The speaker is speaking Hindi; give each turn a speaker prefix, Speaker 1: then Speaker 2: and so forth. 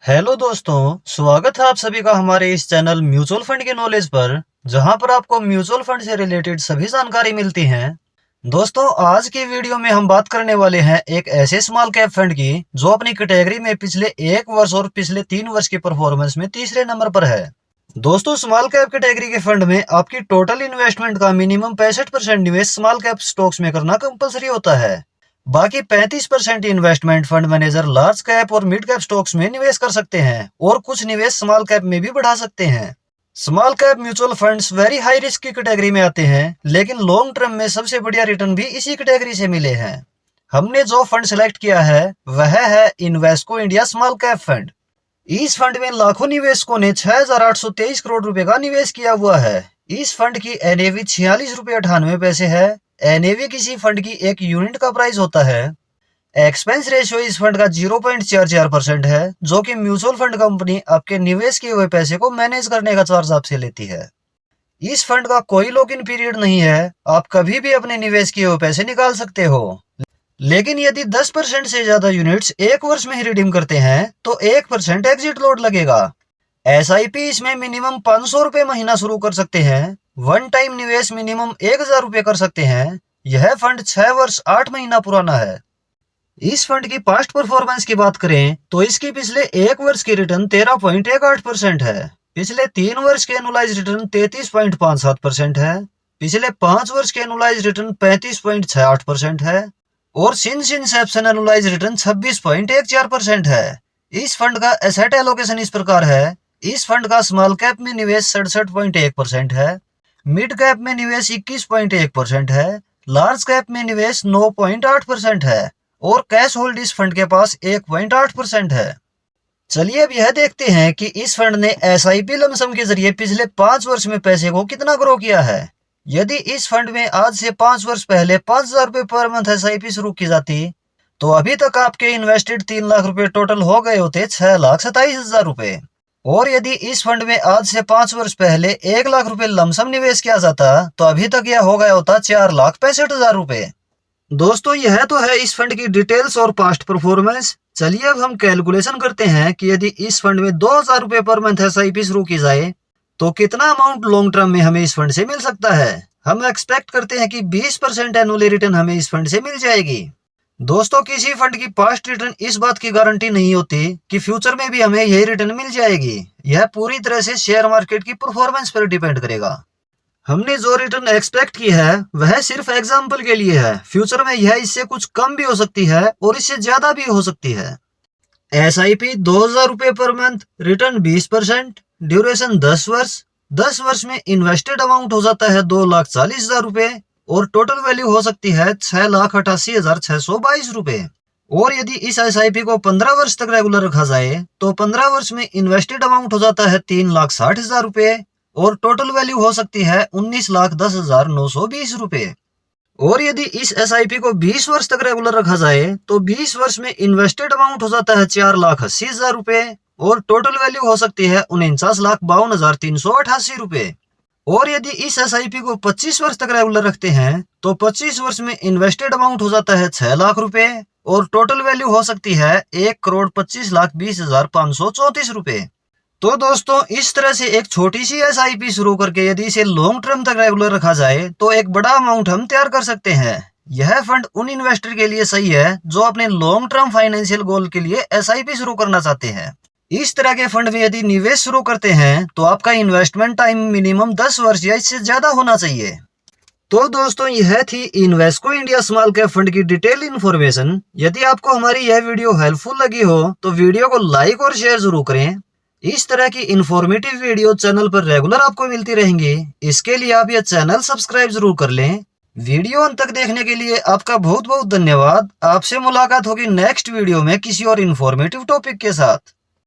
Speaker 1: हेलो दोस्तों, स्वागत है आप सभी का हमारे इस चैनल म्यूचुअल फंड के नॉलेज पर, जहां पर आपको म्यूचुअल फंड से रिलेटेड सभी जानकारी मिलती है। दोस्तों, आज की वीडियो में हम बात करने वाले हैं एक ऐसे स्मॉल कैप फंड की जो अपनी कैटेगरी में पिछले 1 वर्ष और पिछले 3 वर्ष की परफॉर्मेंस में तीसरे नंबर पर है। दोस्तों, स्मॉल कैप कैटेगरी के फंड में आपकी टोटल इन्वेस्टमेंट का मिनिमम 65% निवेश स्मॉल कैप स्टॉक्स में करना कंपलसरी होता है। बाकी 35% investment fund manager large cap और मिड कैप स्टॉक्स में निवेश कर सकते हैं और कुछ निवेश स्मॉल कैप में भी बढ़ा सकते हैं। Small cap mutual funds very high risk की कैटेगरी में आते हैं, लेकिन लॉन्ग टर्म में सबसे बढ़िया रिटर्न भी इसी कैटेगरी से मिले हैं। हमने जो फंड सिलेक्ट किया है वह है Invesco India small cap fund. इस फंड में लाखों निवेशकों ने 6,823 करोड़ रुपए का निवेश किया हुआ है। इस फंड की एनएवी 46.98 है। एनएवी किसी फंड की एक यूनिट का प्राइस होता है। एक्सपेंस रेशियो इस फंड का 0.44% है, जो कि म्यूचुअल फंड कंपनी आपके निवेश किए हुए पैसे को मैनेज करने का चार्ज आपसे लेती है। इस फंड का कोई लॉक इन पीरियड नहीं है, आप कभी भी अपने निवेश किए हुए पैसे निकाल सकते हो। लेकिन यदि 10% से ज्यादा यूनिट्स 1 वर्ष में ही रिडीम करते हैं तो 1% एग्जिट लोड लगेगा। एसआईपी इसमें मिनिमम 500 रुपए महीना शुरू कर सकते हैं। वन टाइम निवेश मिनिमम 1,000 रुपए कर सकते हैं। यह फंड 6 वर्ष 8 महीना पुराना है। इस फंड की पास्ट परफॉर्मेंस की बात करें तो इसकी पिछले 1 वर्ष की रिटर्न 13.18% है। पिछले 3 वर्ष के एनुलाइज रिटर्न 33.57% है। पिछले 5 वर्ष के एनुलाइज रिटर्न 35.68% है और सिंस इंसेप्शन एनुलाइज रिटर्न 26.14% है। इस फंड का एसेट एलोकेशन इस प्रकार है। इस फंड का स्मॉल कैप में निवेश 67.1% है, मिड कैप में निवेश 21.1% है, लार्ज कैप में निवेश 9.8% है और कैश होल्ड इस फंड के पास 1.8% है। चलिए अब यह देखते हैं कि इस फंड ने एसआईपी लमसम के जरिए पिछले 5 वर्ष में पैसे को कितना ग्रो किया है। यदि इस फंड में आज से 5 वर्ष पहले 5,000 रुपए पर मंथ एसआईपी शुरू की जाती तो अभी तक आपके इन्वेस्टेड 3 लाख रुपए टोटल हो गए होते 6,27,000 रुपए। और यदि इस फंड में आज से 5 वर्ष पहले 1 लाख रुपए लमसम निवेश किया जाता तो अभी तक यह हो गया होता 4,65,000 रुपए। दोस्तों, यह तो है इस फंड की डिटेल्स और पास्ट परफॉर्मेंस। चलिए अब हम कैलकुलेशन करते हैं कि यदि इस फंड में 2,000 रुपए पर मंथ एसआईपी शुरू की जाए तो कितना अमाउंट लॉन्ग टर्म में हमें इस फंड से मिल सकता है। हम एक्सपेक्ट करते हैं कि 20% एनुअली रिटर्न हमें इस फंड से मिल जाएगी। दोस्तों, किसी फंड की पास्ट रिटर्न इस बात की गारंटी नहीं होती कि फ्यूचर में भी हमें यही रिटर्न मिल जाएगी। यह पूरी तरह से शेयर मार्केट की परफॉर्मेंस पर डिपेंड करेगा। हमने जो रिटर्न एक्सपेक्ट की है वह सिर्फ एग्जांपल के लिए है। फ्यूचर में यह इससे कुछ कम भी हो सकती है और इससे ज्यादा भी हो सकती है। एसआईपी 2,000 रुपए पर मंथ, रिटर्न 20%, ड्यूरेशन 10 वर्ष। 10 वर्ष में इन्वेस्टेड अमाउंट हो जाता है 2,40,000 रुपए और टोटल वैल्यू हो सकती है 6,88,622 रुपए। और यदि इस एसआईपी को 15 वर्ष तक रेगुलर रखा जाए तो 15 वर्ष में इन्वेस्टेड अमाउंट हो जाता है 3,60,000 रुपए और टोटल वैल्यू हो सकती है 19,10,920 रुपए। और यदि इस एसआईपी को 20 वर्ष तक रेगुलर रखा जाए तो 20 वर्ष में इन्वेस्टेड अमाउंट हो जाता है 4,80,000 रुपए और टोटल वैल्यू हो सकती है 49,52,388 रुपए। और यदि इस एसआईपी को 25 वर्ष तक रेगुलर रखते हैं तो 25 वर्ष में इन्वेस्टेड अमाउंट हो जाता है 6 लाख रुपए और टोटल वैल्यू हो सकती है 1,25,20,534 रुपए। तो दोस्तों, इस तरह से एक छोटी सी एसआईपी शुरू करके यदि इसे लॉन्ग टर्म तक रेगुलर रखा जाए तो एक बड़ा अमाउंट हम तैयार कर सकते हैं। यह फंड उन इन्वेस्टर के लिए सही है जो अपने लॉन्ग टर्म फाइनेंशियल गोल के लिए एसआईपी शुरू करना चाहते हैं। इस तरह के फंड में यदि निवेश शुरू करते हैं तो आपका इन्वेस्टमेंट टाइम मिनिमम 10 वर्ष या इससे ज्यादा होना चाहिए। तो दोस्तों, यह थी Invesco India small cap fund की डिटेल इन्फॉर्मेशन। यदि आपको हमारी यह वीडियो हेल्पफुल लगी हो तो वीडियो को लाइक और शेयर जरूर करें। इस तरह की इंफॉर्मेटिव वीडियो चैनल पर रेगुलर आपको मिलती रहेंगी। इसके लिए आप यह चैनल सब्सक्राइब जरूर कर लें। वीडियो अंत तक देखने के लिए आपका बहुत बहुत धन्यवाद। आपसे मुलाकात होगी नेक्स्ट वीडियो में किसी और इंफॉर्मेटिव टॉपिक के साथ।